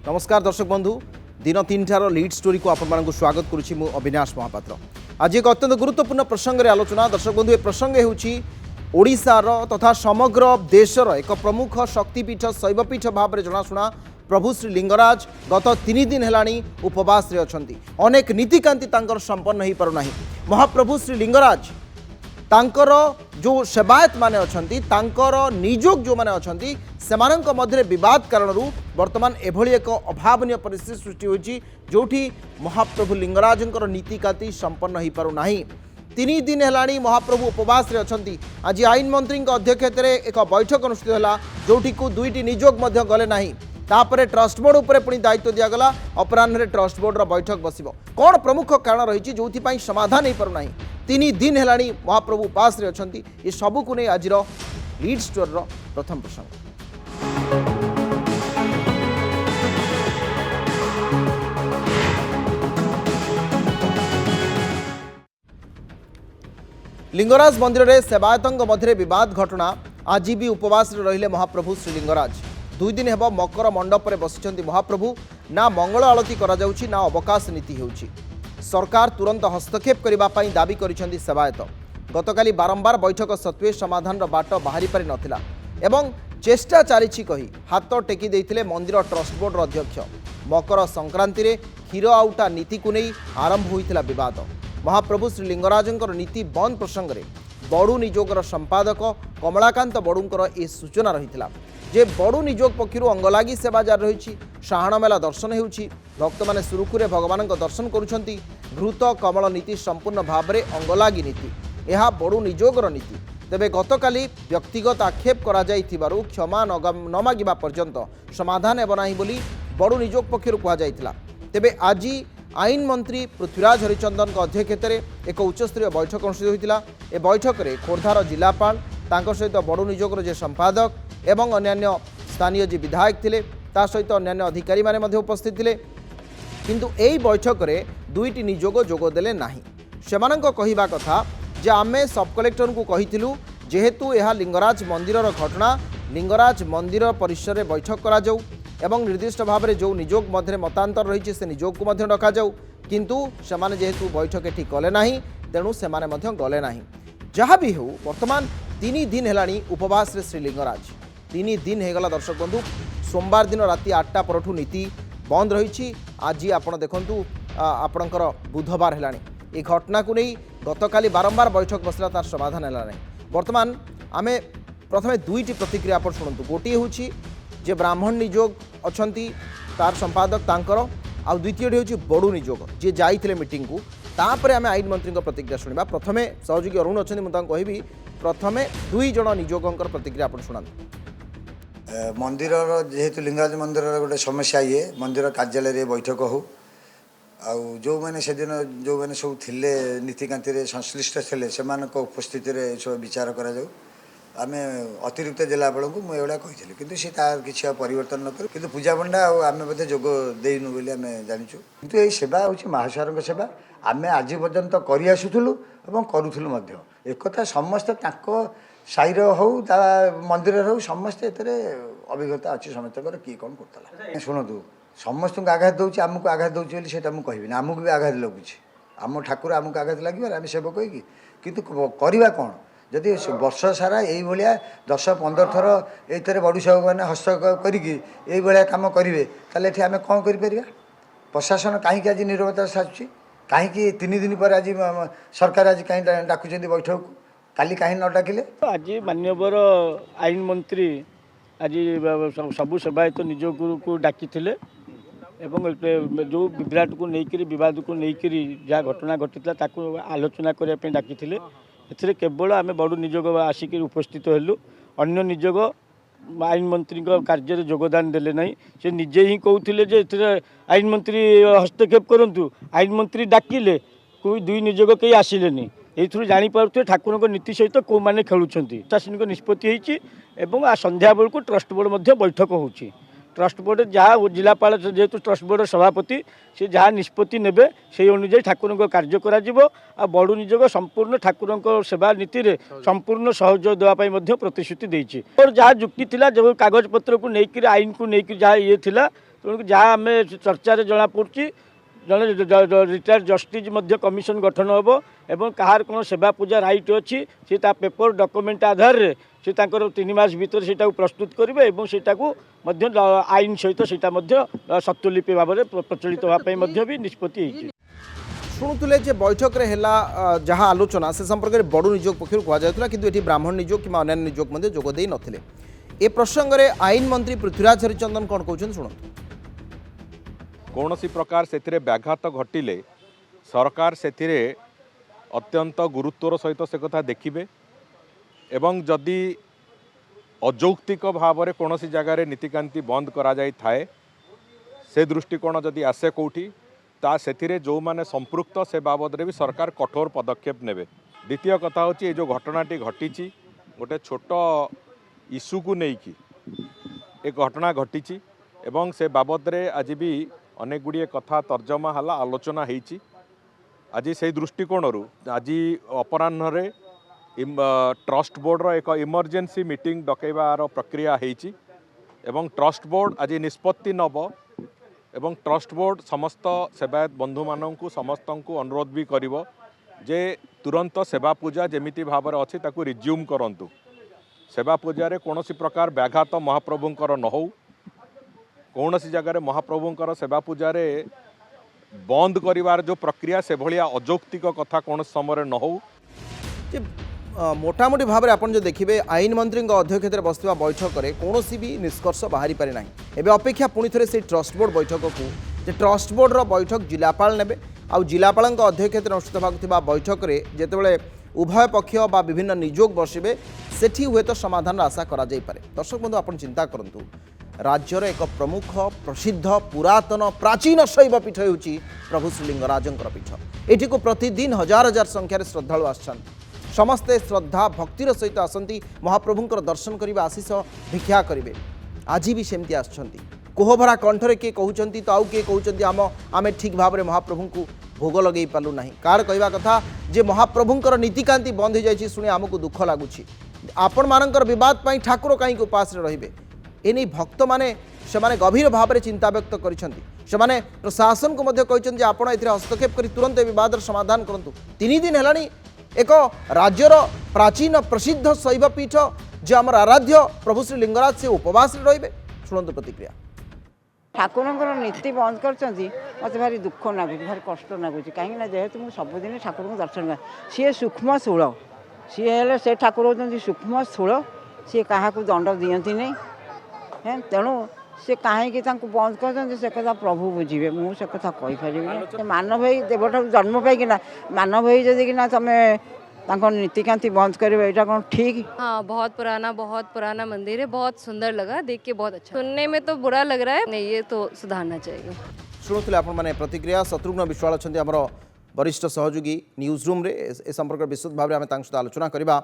नमस्कार दर्शक बंधु दिन 3टार लीड स्टोरी को आपण स्वागत करुच्ची मु अविनाश महापात्र। आज एक अत्यंत गुरुत्वपूर्ण प्रसंग रे आलोचना। दर्शक बंधु ए प्रसंग हेउची ओडिशार तथा समग्र देशर एक प्रमुख शक्तिपीठ शैवपीठ भाव में जनाशुना प्रभु श्री लिंगराज गत 3 दिन हेलाणी उपवास रे अछंती। अनेक नीतिकांति तांकर संपन्न हो पारुना। महाप्रभु श्री लिंगराज तांकर जो सेवायत माने अछंती तांकर निजोग जो माने अछंती सेमानंक मध्य विवाद कारणरू वर्तमान एभली एक अभावनीय परिस्थिति सृष्टि होची जोठी महाप्रभु लिंगराजंकर नीतिकांति संपन्न हो पारुना। 3 दिन हेलाणी महाप्रभु उपवास रे अछंती। आज आईन मंत्री अध्यक्षतार एक बैठक अनुष्ठित होला जोठी को 2टी निजोग मध्य गले नाही। तापरे ट्रस्ट बोर्ड उपरे पुणी दायित्व दिगला। अपराह्न ट्रस्ट बोर्ड बैठक बसिबो। कौन प्रमुख कारण रही जो समाधान हो पारुना। 3 दिन हेलाणी महाप्रभु उपास रे अछंती। ये सबू को नहीं आज लीड स्टोर प्रथम प्रसंग। लिंगराज मंदिर में सेवायतों मध्य विवाद घटना। आज भी उपवास रहिले महाप्रभु श्री लिंगराज। 2 दिन हेब मकर मंडप में बसिचंती महाप्रभु। ना मंगल आलती करा जाउची ना अवकाश नीति होउची। सरकार तुरंत हस्तक्षेप करने दाबी करिसेंती सेवायत। गतकाली बारंबार बैठक सत्वे समाधान बाट बाहरी पारि नथिला एवं चेष्टा चली कही हाथ टेकी देइथिले मंदिर ट्रस्ट बोर्ड अध्यक्ष। मकर संक्रांति रे क्षीर आउटा नीति को नहीं आरंभ होइथिला विवाद। महाप्रभु श्री लिंगराजंकर नीति बंद प्रसंग में बड़ू निजोगर संपादक कमलाकांत बड़ूंकर ए सूचना रहिथिला जे बड़ू निजोग पक्षर अंगलागी सेवा जारी रही। साहाण मेला दर्शन होउची। भक्त माने सुरुखुरे भगवान दर्शन करुछंती। घृत कमल नीति संपूर्ण भाव में अंगलागी नीति। यह बड़ू निजोगर नीति। तेबे गतकाली व्यक्तिगत आक्षेप करा जाइथिबारु क्षमा न मागिबा पर्यंत समाधान हेब नाही बोली बड़ू निजोग पक्षर कहा जाइथिला। तेबे आज आईन मंत्री पृथ्वीराज हरिचंदन अध्यक्षतार एक उच्चस्तरीय बैठक अनुष्ठित होइतिला। ए बैठक में खोर्धार जिलापाल तांको सहित बड़ू निजोगर जे संपादक एवं अन्यान्य स्थानीय जी विधायक थिले ता सहित अन्यान्य अधिकारी माने मध्य उपस्थित थिले। किंतु एई बैठक में 2टी निजोग जोगदेले नाही। सेमानंक कहिबा कथा जे आमे सब कलेक्टर को कहिथिलु जेहेतु यह लिंगराज मंदिरर घटना लिंगराज मंदिर परिसर में बैठक करा जाऊ एवं निर्दिष्ट भाव में जो निजोग मध्य मतांतर रही से निजोग को मध्य डका जाऊ। किंतु सेमाने जेहेतु बैठक एठी गले नाही तेणु सेमाने मध्य गले नाही। जहाँ भी हो वर्तमान 3 दिन हेलाणी उपवास रे श्री लिंगराज। 3 दिन हेगला दर्शक बंधु। सोमवार दिन राति 8टा परठू नीति बंद रही। आज आपण देखंतु आपणकर बुधवार हेलाणी। ए घटना को नहीं गतकाली बारंबार बैठक बसला तार समाधान है नहीं। वर्तमान आमे प्रथमे 2टी प्रतिक्रिया आप शुणु। गोटे हूँ जे ब्राह्मण निजोग अछंती तार संपादक तांकर आ द्वितीय हूँ बड़ू निजोग जे जाइथिले मीटिंग को। तापर आमे आईन मंत्री प्रतिक्रिया शुणा। प्रथमे सहयोगी अरुण अच्छा मुझे कहबी प्रथमे 2 जण निजोगंकर प्रतिक्रिया आप शुणा। मंदिर जेहेतु लिंगराज मंदिर गोटे समस्या ये मंदिर कार्यालय बैठक हो आउ जो मैंने से दिन जो मैंने सब थिले नीतिकांति संश्लिष्ट थे से उपस्थित सब विचार करा जाऊ। आमे अतिरिक्त जिलापाल को मुझे कही कि सी तार किसी परिवर्तन न कर कि पूजा पंडा आम बोधे जोग देनु बोली आम जाचु। किंतु ये सेवा हूँ महासागर सेवा आम आज पर्यंत कर आसुलु और करूँ। एक समस्ते साईर हो मंदिर हो समस्ते अभिज्ञता अच्छी समस्त किए कौन करता शुणु समस्त को आघात दूसरी आमको आघात दूसरी बोली सेटा मुझे कहबी आमको भी आघात लगुच। आम ठाकुर आमको आघात लगे आम सेवक होगी कितु करवा कौन जदि वर्ष सारा ये 10-15 थर ये बड़ू सेवक मैंने हस्त करा कम करेंगे ताले आम कौन कर प्रशासन कहीं आज नीरवता साजुची कहीं 3 दिन पर आज सरकार आज कहीं डाकुं बैठक काली कहीं न डाकिले। आज माननीय आईन मंत्री आज सबू सेवायत निजोग को डाकी एवं जो विराट को लेकर विवाद को लेकर जहाँ घटना घटी आलोचना करने डाकी ए केवल आम बड़ू निजोग आसिक उपस्थित हेलु। अन्य निजोग आईन मंत्री कार्य योगदान देले नहीं। से निजे ही कहते आईन मंत्री हस्तक्षेप करूँ आईन मंत्री डाकिले कोई 2 निजोग कहीं आसिले ये जानीपे ठाकुर नीति सहित कौ मैंने खेलुंट प्रशासनिक निष्पत्ति होती संध्या बेलू ट्रस्ट बोर्ड बैठक हो ट्रस्ट बोर्ड जहाँ जिलापाल जेहेतु ट्रस्ट बोर्ड सभापति से जहाँ निष्पत्ति नेबे से अनुजाई ठाकुर कार्य करा बड़ू निजोग संपूर्ण ठाकुर सेवा नीति रे संपूर्ण सहयोग देवाई प्रतिश्रुति देती और जहाँ जुक्ति थिला जो कागज पत्र को लेकर आईन को लेकर जहाँ ये थिला ତେଣୁ ଯାହା ଆମେ ଚର୍ଚ୍ଚାରେ ଜଣାପଡ଼ୁଛି ଜଣେ ରିଟାୟାର୍ଡ ଜଷ୍ଟିସ୍ ମଧ୍ୟ କମିଶନ ଗଠନ ହେବ ଏବଂ କାହାର କ'ଣ ସେବା ପୂଜା ରାଇଟ୍ ଅଛି ସେ ତା ପେପର ଡକୁମେଣ୍ଟ ଆଧାରରେ ସେ ତାଙ୍କର 3 ମାସ ଭିତରେ ସେଇଟାକୁ ପ୍ରସ୍ତୁତ କରିବେ ଏବଂ ସେଇଟାକୁ ମଧ୍ୟ ଆଇନ ସହିତ ସେଇଟା ମଧ୍ୟ ସତ୍ୟଲିପି ଭାବରେ ପ୍ରଚଳିତ ହେବା ପାଇଁ ମଧ୍ୟ ବି ନିଷ୍ପତ୍ତି ହେଇଛି। শুণুলে যে বৈঠকরে হেলা যাহা আলোচনা সে সম্পর্কে বড় নিযোগ পক্ষ কুযাউলা কিন্তু এটি ব্রাহ্মণ নিযোগ কিংবা অন্যান্য নিযোগ মধ্যে যোগ দেই নথিলে। এ প্রসঙ্গে আইন মন্ত্রী পৃথ্বীরাজ হরিচন্দন কোণ কହୁଛନ୍ତି শুণন্তু। কৌশি প্রকার সেথিরে ব্যাঘাত ঘটিলে সরকার সেথিরে অত্যন্ত গুরুত্বর সহিত সে কথা দেখিবে এবং যদি অযৌক্তিক ভাবে কৌশি জায়গায় নীতিকান্তি বন্ধ করা যাই থাকে সে দৃষ্টিকোণ যদি আসে কোটি তা সেথিরে যে সম্পৃক্ত সে বাবদরে বি সরকার কঠোর পদক্ষেপ নেবে। দ্বিতীয় কথা হচ্ছে এই যে ঘটনাটি ঘটিছি গোটে ছোট ইস্যুকু নেইকি এ ঘটনা ঘটিছি এবং সে বাবদরে আজ বি অনেক গুড়িয়ে কথা তর্জমা হলা আলোচনা হয়েছি। আজ সেই দৃষ্টিকোণর আজ অপরাহ্নরে ট্রষ্ট বোর্ডর এক ইমর্জেন্সি মিটিং ডকাইবার প্রক্রিয়া হয়েছি এবং ট্রষ্ট বোর্ড আজ নিষ্পত্তি নব এবং ট্রষ্ট বোর্ড সমস্ত সেবায়ত বন্ধু মানুষ সমস্ত অনুরোধ भी করিব যে তুরন্ত সেবা পূজা যেমিতি ভাবে অছি তাকে রিজ্यूम করন্তু। সেবা পূজারে কৌশি প্রকার ব্যাঘাত মহাপ্রভুঙ্কর ন হউ কৌশি জায়গায় মহাপ্রভুঙ্কর সেবা পূজারে বন্ধ করিবার যে প্রক্রিয়া সেভাবে অযৌক্তিক কথা কৌশি সময় ন হউ। যে মোটামুটি ভাবে আপনার যে দেখবে আইন মন্ত্রী অধ্যক্ষতায় বসা বৈঠকের কৌশি বি নিষ্কর্ষ বাহারি পারি না। এবে অপেক্ষা পুঁ থে সেই ট্রষ্ট বোর্ড বৈঠককু যে ট্রষ্ট বোর্ডর বৈঠক জিলাপাল নেবে আিলাপাল অধ্যক্ষতায় অনুষ্ঠিত হওয়া বৈঠকরে যেতবে উভয় পক্ষ বা বিভিন্ন নিযোগ বসবে সেটি হুয়েত সমাধান আশা করা যাইপারে। দর্শক বন্ধু আপনার চিন্তা করতু রাজ্যর এক প্রমুখ প্রসিদ্ধ পুরাতন প্রাচীন শৈব পীঠ হচ্ছে প্রভু শ্রীলিঙ্গরাজঙ্কর পীঠ। এটিকে প্রতিদিন হাজার হাজার সংখ্যার শ্রদ্ধালু আসছেন समस्ते श्रद्धा भक्तिर सहित आसती महाप्रभुंकर दर्शन करने आशीष भिक्षा करेंगे। आज भी सेमती आसछंती कोहभरा कंठरे किए कहते तो आउ किए कहते आम ठीक भाव में महाप्रभु को भोग लगे पालू ना। कार कहवा कथा जे महाप्रभुंकर नीतिकांति बंद हो जाए शुणी आमको दुख लगुच आपण मानकर बद ठाकुर कहीं उपास रे एने भक्त मैंने से गभीर भाव में चिंता व्यक्त कर प्रशासन को कहते आप हस्तक्षेप कर तुरंत बद समाधान करूँ। 3 दिन है एक राज्यर प्राचीन प्रसिद्ध शैवपीठ जो आम आराध्य प्रभु श्री लिंगराज से उपवास रे शुणु प्रतिक्रिया। ठाकुर नीति बंद कर मत भारी दुख लगुच भारी कष्ट लगुच कहीं जेहेतु मुझे सबुदिन ठाकुर को दर्शन कर सी सूक्ष्म स्थूल सी से ठाकुर होती सूक्ष्म स्थूल सी क्या दंड दिखती नहीं हैं तेणु से कहीं बंद कर से कथा प्रभु बुझे मुझे कथा कहीपर मानव भाई देवठू जन्म पाइकिना मानव भाई जदि कि तुम नीतिकांति बंद कर कौन ठीक। हाँ बहुत पुराना मंदिर है, बहुत सुंदर लगा देख के, बहुत अच्छा। सुनने में तो बुरा लग रहा है, नहीं ये तो सुधारना चाहिए। शुणुले आप प्रतिक्रिया शत्रुघ्न विश्वाल अच्छा आम वरिष्ठ सहयोगी न्यूज रूम रे ए संपर्क विस्तृत भाव में आम सहित आलोचना करवा।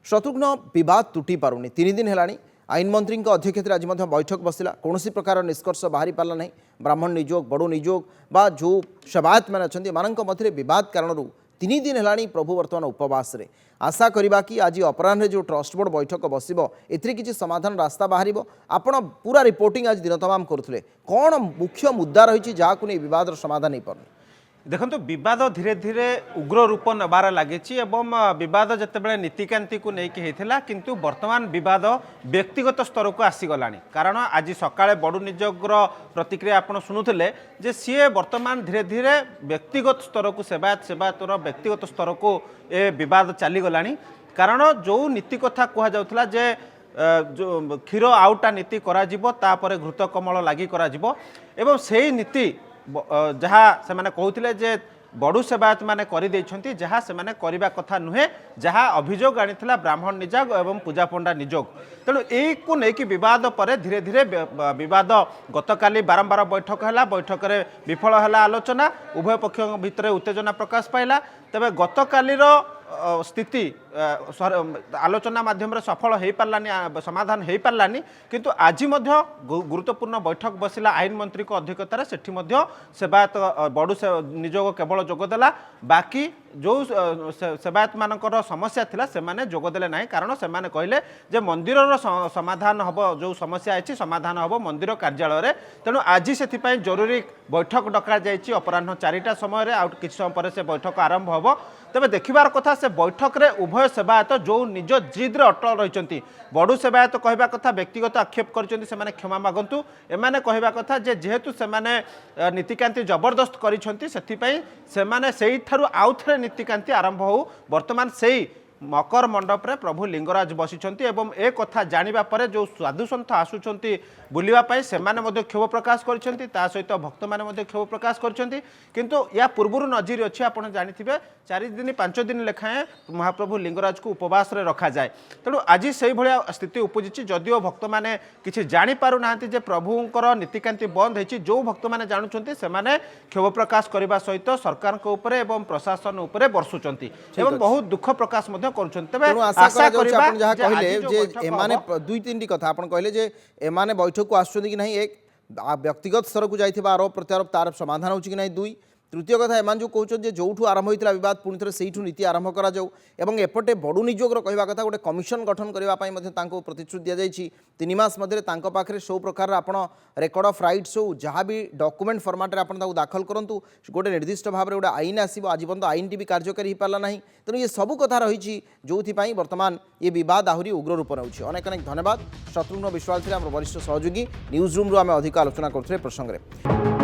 शत्रुघ्न विवाद तुटी पारुनी 3 दिन है आईन मंत्री अध्यक्षता आज बैठक बसला कौन प्रकार निष्कर्ष बाहरी पारा ना। ब्राह्मण निजोग बड़ निजोग बा जो सेवायत मैंने अच्छा मध्य बद कारण 3 दिन है प्रभु बर्तमान उपवास रे। आशा करवा कि आज अपराह्न जो ट्रस्ट बोर्ड बैठक बस किसी समाधान रास्ता बाहर आपण पूरा रिपोर्टिंग आज दिन तमाम करुले कौन मुख्य मुद्दा रही जहाँ नहीं बद समाधान नहीं पार। देखो बद धीरे धीरे उग्र रूप नबार लगी बद जिते नीतिकांति को लेकिन होता किंतु वर्तमान बद व्यक्तिगत स्तर को आसीगला कारण आज सकाळे बड़ू निजोगर प्रतिक्रिया आप शुणुले जे सी वर्तमान धीरे धीरे व्यक्तिगत स्तर को सेवायतर व्यक्तिगत स्तर को ए बद चलीगला कारण जो नीति कथा कहला जे जो क्षीर आउटा नीति करा घृत कमल लगी एवं से नीति जहाँ से मैंने कहते जे बड़ू सेवायत मैंने करदे जहाँ से मैंने करने कथा नुहे जहाँ अभियोग आनी ब्राह्मण निजोग एवं पूजा पंडा निजोग। तेणु यू नहीं बद पर धीरे धीरे बद गतकाली बारंबार बैठक है बैठक में विफल है आलोचना उभय पक्ष भितर उत्तेजना प्रकाश पाइला। तेज गतकालीर स्थिति आलोचना माध्यम सफल हो पारानी समाधान हो पारानी किंतु आज गुरुत्वपूर्ण बैठक बसिला आईन मंत्री को अध्यक्षतार सेठी सेवायत बड़ू निजोग केवल जोगदेला बाकी जो सेवायत मानकर समस्या थिला से माने जोगदेले नाही कारण से माने कहले जे मंदिर समाधान हम जो समस्या है समाधान हम मंदिर कार्यालय तेणु आज से जरूरी बैठक डका जाइए अपराह 4टा समय आउ कि समय पर से बैठक आरंभ हम तेरे देखबार कथा से बैठक रे उभय सेवायत जो निज जिद्रे अटल रही बड़ू सेवायत कहवा कथा व्यक्तिगत आक्षेप कर क्षमा मागंतु एमाने कहवा कथा जेहेतु से नीतिकांति जबरदस्त कर आउ थे नीतिकांति आरंभ हो बर्तमान से मकर मंडप रे प्रभु लिंगराज बसिछंती एवं ए कथा जानिबा परे जो साधु सन्थ आसुछंती बुलिबा पई सेमाने मध्ये क्षोभ प्रकाश करछंती ता सहित भक्त माने मध्ये क्षोभ प्रकाश करछंती किंतु या पूर्वरु नजर अछि आपण जानिथिबे 4 दिन 5 दिन लेखाए महाप्रभु लिंगराज को उपवास रे रखा जाए तेणु आज से भलिया स्थिति उपजिछि जदिओ भक्त माने किछि जानि पारु नाहंती जे प्रभुंकर नीतिकांति बंद हेछि जो भक्त माने जानुछंती सेमाने क्षोभ प्रकाश करबा सहित सरकार को ऊपर एवं प्रशासन ऊपर बरसुछंती एवं बहुत दुख प्रकाश मध्ये आशा दुई तीन कथा कहले जे एमाने बैठक को आसुछंती कि नहीं एक व्यक्तिगत स्तर को जाइथिबा आरोप प्रत्यारोप तार समाधान होछि कि नहीं दुई तृतीय कथा एमान जो कहते जो आरंभ होता बद पुणी थे से नीति आरंभ कर एपटे बड़ू निजोगर कहवा कथा गोटे कमिशन गठन करने प्रतिश्रुति दि जाइए 3 मास मध्य पाखे सब प्रकार आप रेकर्ड ऑफ राइट्स हो जहाँ भी डॉक्यूमेंट फॉर्मेट रे आपन दाखल करूँ गोटे निर्दिष्ट भाव में गोटे आईन आसो आज पर्यटन आईन टी भी कार्यकारी हो पारा ना तेणु ये सब कथा रही जो बर्तमान ये बद आहरी उग्र रूप नौछि अनेक अनेक धन्यवाद शत्रुघ्न विश्वास थे आम वरिष्ठ सहयोगी न्यूज रूम आम अधिक आलोचना करुले प्रसंगे।